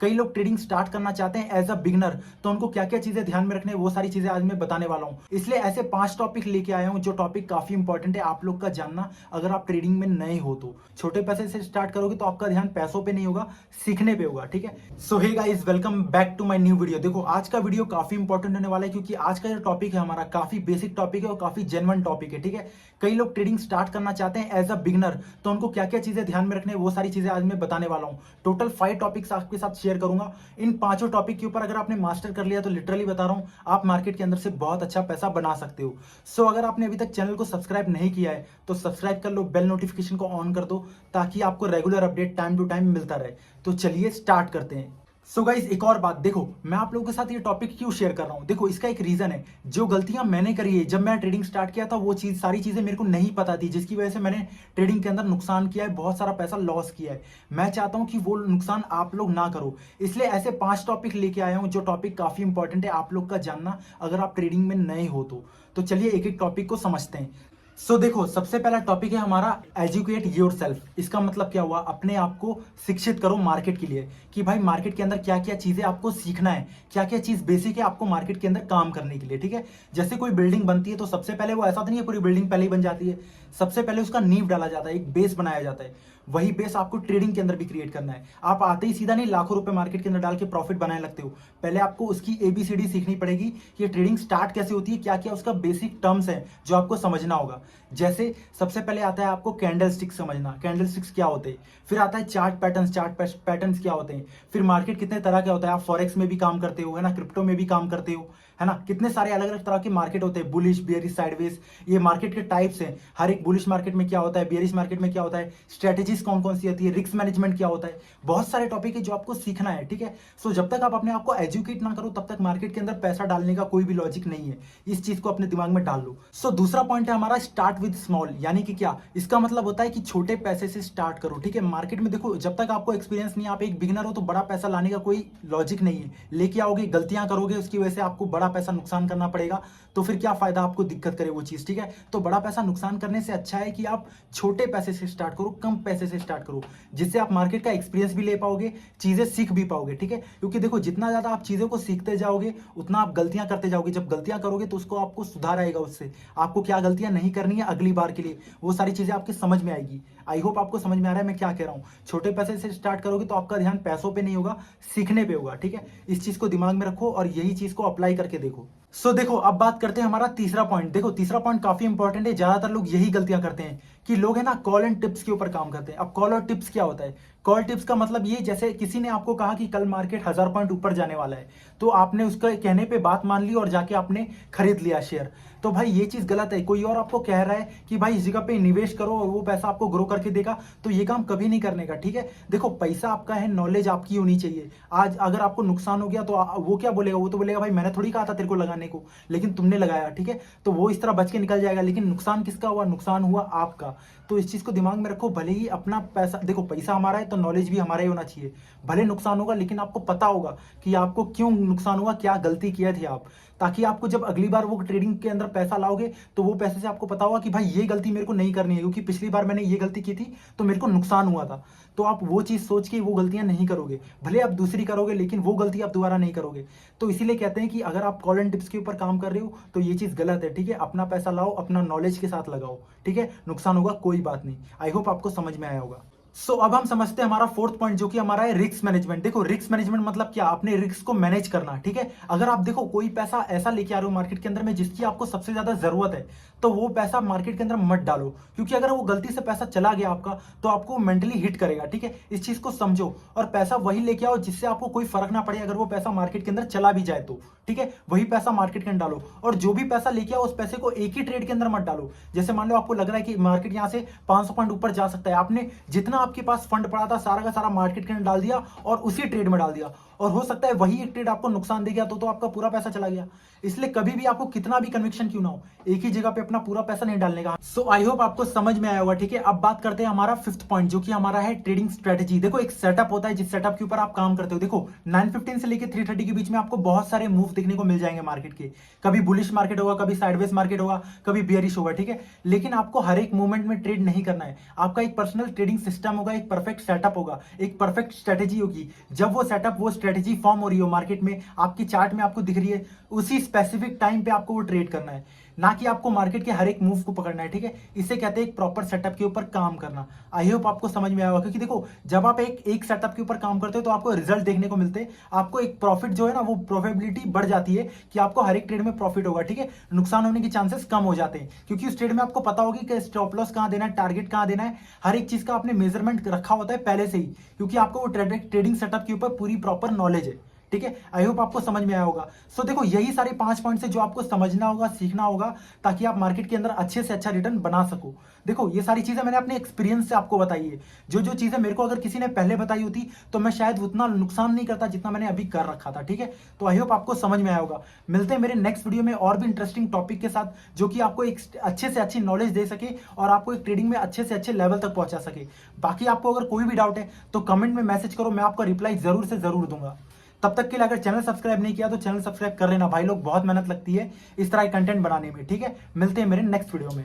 कई लोग trading start करना चाहते हैं एज अ बिगनर, तो उनको क्या क्या चीजें ध्यान में रखने हैं वो सारी चीजें आज मैं बताने वाला हूं। इसलिए ऐसे 5 टॉपिक लेके आया हूं जो टॉपिक काफी इंपॉर्टेंट है आप लोग का जानना। अगर आप ट्रेडिंग में नए हो तो छोटे पैसे से स्टार्ट करोगे तो आपका ध्यान पैसों पे नहीं होगा, सीखने पे होगा। ठीक है, so hey guys, welcome back to my new video. देखो आज का वीडियो काफी इंपॉर्टेंट होने वाला है क्योंकि आज का जो टॉपिक है हमारा काफी बेसिक टॉपिक है और काफी जेन्युइन टॉपिक है। ठीक है, कई लोग ट्रेडिंग स्टार्ट करना चाहते हैं एज अ बिगनर, तो उनको क्या क्या चीजें ध्यान में रखने हैं वो सारी चीजें आज मैं बताने वाला हूं। टोटल 5 टॉपिक्स आपके साथ शेयर करूंगा। इन 5 टॉपिक के ऊपर अगर आपने मास्टर कर लिया तो लिटरली बता रहा हूं आप मार्केट के अंदर से बहुत अच्छा पैसा बना सकते हो। सो अगर आपने अभी तक चैनल को सब्सक्राइब नहीं किया है तो सब्सक्राइब कर लो, बेल नोटिफिकेशन को ऑन कर दो ताकि आपको regular update time to time मिलता रहे। तो चलिए स्टार्ट करते हैं। सो गाइज एक और बात, देखो मैं आप लोगों के साथ ये टॉपिक क्यों शेयर कर रहा हूं। देखो इसका एक रीजन है, जो गलतियां मैंने करी है जब मैं ट्रेडिंग स्टार्ट किया था वो सारी चीजें मेरे को नहीं पता थी, जिसकी वजह से मैंने ट्रेडिंग के अंदर नुकसान किया है, बहुत सारा पैसा लॉस किया है। मैं चाहता हूं कि वो नुकसान आप लोग ना करो, इसलिए ऐसे 5 टॉपिक लेके आया हूं जो टॉपिक काफी इंपॉर्टेंट है आप लोग का जानना अगर आप ट्रेडिंग में नए हो तो चलिए एक एक टॉपिक को समझते हैं। सो देखो सबसे पहला टॉपिक है हमारा एजुकेट योर सेल्फ। इसका मतलब क्या हुआ, अपने आप को शिक्षित करो मार्केट के लिए कि भाई मार्केट के अंदर क्या क्या चीजें आपको सीखना है, क्या क्या चीज बेसिक है आपको मार्केट के अंदर काम करने के लिए। ठीक है, जैसे कोई बिल्डिंग बनती है तो सबसे पहले वो ऐसा तो नहीं है पूरी बिल्डिंग पहले ही बन जाती है, सबसे पहले उसका नींव डाला जाता है, एक बेस बनाया जाता है। वही बेस आपको ट्रेडिंग के अंदर भी क्रिएट करना है। आप आते ही सीधा नहीं लाखों रुपए मार्केट के अंदर डाल के प्रॉफिट बनाने लगते हो, पहले आपको उसकी एबीसीडी सीखनी पड़ेगी कि ट्रेडिंग स्टार्ट कैसे होती है, क्या क्या उसका बेसिक टर्म्स है जो आपको समझना होगा। जैसे सबसे पहले आता है आपको कैंडल स्टिक्स समझना, कैंडल स्टिक्स क्या होते हैं। फिर आता है चार्ट पैटर्न्स, चार्ट पैटर्न्स क्या होते हैं। फिर मार्केट कितने तरह का होता है, आप फॉरेक्स में भी काम करते हो है ना, क्रिप्टो में भी काम करते हो है ना, कितने सारे अलग अलग तरह के मार्केट होते हैं, बुलिश बियरिश साइडवेज, ये मार्केट के टाइप्स हैं। हर एक बुलिश मार्केट में क्या होता है, बियरिश मार्केट में क्या होता है, स्ट्रेटेजीज कौन कौन सी होती है, रिस्क मैनेजमेंट क्या होता है, बहुत सारे टॉपिक है जो आपको सीखना है। ठीक है, सो जब तक आप अपने आप को एजुकेट ना करो तब तक मार्केट के अंदर पैसा डालने का कोई भी लॉजिक नहीं है, इस चीज को अपने दिमाग में डाल लो। सो दूसरा पॉइंट है हमारा स्टार्ट विद स्मॉल, यानी कि क्या, इसका मतलब होता है कि छोटे पैसे से स्टार्ट करो। ठीक है, मार्केट में देखो जब तक आपको एक्सपीरियंस नहीं, आप एक बिगिनर हो तो बड़ा पैसा लाने का कोई लॉजिक नहीं है, लेके आओगे गलतियां करोगे उसकी वजह से आपको बड़ा पैसा नुकसान करना पड़ेगा, तो फिर क्या फायदा, आपको दिक्कत करे वो चीज। ठीक है, तो बड़ा पैसा नुकसान करने से अच्छा है कि आप छोटे पैसे से स्टार्ट करो, कम पैसे से स्टार्ट करो, जिससे आप मार्केट का एक्सपीरियंस भी ले पाओगे, चीजें सीख भी पाओगे। ठीक है, क्योंकि देखो जितना ज्यादा आप चीजों को सीखते जाओगे उतना आप गलतियां करते जाओगे, जब गलतियां करोगे तो उसको आपको सुधार आएगा, उससे आपको क्या गलतियां नहीं करनी है अगली बार के लिए वो सारी चीजें आपके समझ में आएगी। आई होप आपको समझ में आ रहा है मैं क्या कह रहा हूं। छोटे पैसे से स्टार्ट करोगे तो आपका ध्यान पैसों पे नहीं होगा, सीखने पे होगा। ठीक है, इस चीज को दिमाग में रखो और यही चीज को अप्लाई करके देखो। सो देखो अब बात करते हैं हमारा तीसरा पॉइंट। देखो तीसरा पॉइंट काफी इंपॉर्टेंट है, ज्यादातर लोग यही गलतियां करते हैं कि लोग है ना कॉल एंड टिप्स के ऊपर काम करते हैं। अब कॉल और टिप्स क्या होता है, कॉल टिप्स का मतलब ये, जैसे किसी ने आपको कहा कि कल मार्केट 1000 पॉइंट ऊपर जाने वाला है, तो आपने उसके कहने पे बात मान ली और जाके आपने खरीद लिया शेयर, तो भाई ये चीज गलत है। कोई और आपको कह रहा है कि भाई इस जगह पे निवेश करो और वो पैसा आपको ग्रो करके देगा, तो ये काम कभी नहीं करने का। ठीक है, देखो पैसा आपका है, नॉलेज आपकी होनी चाहिए। आज अगर आपको नुकसान हो गया तो वो क्या बोलेगा, वो तो बोलेगा भाई मैंने थोड़ी कहा था तेरे को लगाने को, लेकिन तुमने लगाया। ठीक है, तो वो इस तरह बच के निकल जाएगा, लेकिन नुकसान किसका हुआ, नुकसान हुआ आपका। तो इस चीज को दिमाग में रखो, भले ही अपना पैसा, देखो पैसा हमारा है तो नॉलेज भी हमारा ही होना चाहिए। भले नुकसान होगा लेकिन आपको पता होगा कि आपको क्यों नुकसान हुआ, क्या गलती किए थे आप, ताकि आपको जब अगली बार वो ट्रेडिंग के अंदर पैसा लाओगे तो वो पैसे से आपको पता होगा कि भाई ये गलती मेरे को नहीं करनी है, क्योंकि पिछली बार मैंने ये गलती की थी तो मेरे को नुकसान हुआ था। तो आप वो चीज सोच के वो गलतियां नहीं करोगे, भले आप दूसरी करोगे लेकिन वो गलती आप दोबारा नहीं करोगे। तो इसीलिए कहते हैं कि अगर आप कॉल एंड टिप्स के ऊपर काम कर रहे हो तो ये चीज गलत है। ठीक है, अपना पैसा लाओ, अपना नॉलेज के साथ लगाओ। ठीक है, नुकसान होगा कोई बात नहीं। आई होप आपको समझ में आया होगा। सो अब हम समझते हैं हमारा फोर्थ पॉइंट जो कि हमारा है रिस्क मैनेजमेंट। देखो रिस्क मैनेजमेंट मतलब क्या, अपने रिस्क को मैनेज करना। ठीक है, अगर आप देखो कोई पैसा ऐसा लेके आ रहे हो मार्केट के अंदर में जिसकी आपको सबसे ज्यादा जरूरत है, तो वो पैसा मार्केट के अंदर मत डालो, क्योंकि अगर वो गलती से पैसा चला गया आपका तो आपको मेंटली हिट करेगा। ठीक है, इस चीज को समझो और पैसा वही लेके आओ जिससे आपको कोई फर्क ना पड़े अगर वो पैसा मार्केट के अंदर चला भी जाए तो। ठीक है, वही पैसा मार्केट के अंदर डालो, और जो भी पैसा लेके आओ उस पैसे को एक ही ट्रेड के अंदर मत डालो। जैसे मान लो आपको लग रहा है कि मार्केट यहां से 500 पॉइंट ऊपर जा सकता है, आपने जितना आपके पास फंड पड़ा था सारा का सारा मार्केट के अंदर डाल दिया और उसी ट्रेड में डाल दिया, और हो सकता है वही एक ट्रेड आपको नुकसान दे गया तो आपका पूरा पैसा चला गया। इसलिए कभी भी आपको कितना भी कन्विक्शन क्यों ना हो, एक ही जगह पे अपना पूरा पैसा नहीं डालने का। सो आई होप आपको समझ में आया होगा, ठीक है। अब बात करते हैं हमारा फिफ्थ पॉइंट, जो कि हमारा है ट्रेडिंग स्ट्रेटेजी। देखो एक सेटअप होता है जिस सेटअप के ऊपर आप काम करते हो। देखो 9:15 से लेकर 3:30 के बीच में आपको बहुत सारे मूव देखने को मिल जाएंगे मार्केट के। कभी बुलिश मार्केट होगा, कभी साइडवेज मार्केट होगा, कभी बियरिश होगा, ठीक है। लेकिन आपको हर एक मूवमेंट में ट्रेड नहीं करना है। आपका एक पर्सनल ट्रेडिंग सिस्टम होगा, एक परफेक्ट सेटअप होगा, एक परफेक्ट स्ट्रेटेजी होगी। जब वो सेटअप, वो स्ट्रेटेजी फॉर्म हो रही हो मार्केट में, आपकी चार्ट में आपको दिख रही है, उसी स्पेसिफिक टाइम पे आपको वो ट्रेड करना है, ना कि आपको मार्केट के हर एक मूव को पकड़ना है, ठीक है। इसे कहते हैं एक प्रॉपर सेटअप के ऊपर काम करना। आई होप आपको समझ में आया होगा, क्योंकि देखो जब आप एक सेटअप के ऊपर काम करते हो तो आपको रिजल्ट देखने को मिलते हैं। आपको एक प्रॉफिट जो है ना, वो प्रोबेबिलिटी बढ़ जाती है कि आपको हर एक ट्रेड में प्रॉफिट होगा, ठीक है। नुकसान होने के चांसेस कम हो जाते हैं, क्योंकि उस ट्रेड में आपको पता होगी कि स्टॉप लॉस कहां देना है, टारगेट कहां देना है, हर एक चीज का आपने मेजरमेंट रखा होता है पहले से ही, क्योंकि आपको वो ट्रेडिंग सेटअप के ऊपर पूरी प्रॉपर नॉलेज है, ठीक है। आई होप आपको समझ में आया होगा। सो देखो यही सारे 5 पॉइंट्स है जो आपको समझना होगा, सीखना होगा, ताकि आप मार्केट के अंदर अच्छे से अच्छा रिटर्न बना सको। देखो ये सारी चीजें मैंने अपने एक्सपीरियंस से आपको बताई है। जो जो चीजें मेरे को अगर किसी ने पहले बताई होती तो मैं शायद उतना नुकसान नहीं करता जितना मैंने अभी कर रखा था, ठीक है। तो आई होप आपको समझ में आया होगा। मिलते हैं मेरे नेक्स्ट वीडियो में और भी इंटरेस्टिंग टॉपिक के साथ, जो कि आपको एक अच्छे से अच्छी नॉलेज दे सके और आपको एक ट्रेडिंग में अच्छे से अच्छे लेवल तक पहुंचा सके। बाकी आपको अगर कोई भी डाउट है तो कमेंट में मैसेज करो, मैं आपका रिप्लाई जरूर से जरूर दूंगा। तब तक के लिए अगर चैनल सब्सक्राइब नहीं किया तो चैनल सब्सक्राइब कर लेना भाई लोग, बहुत मेहनत लगती है इस तरह के कंटेंट बनाने में, ठीक है। मिलते हैं मेरे नेक्स्ट वीडियो में।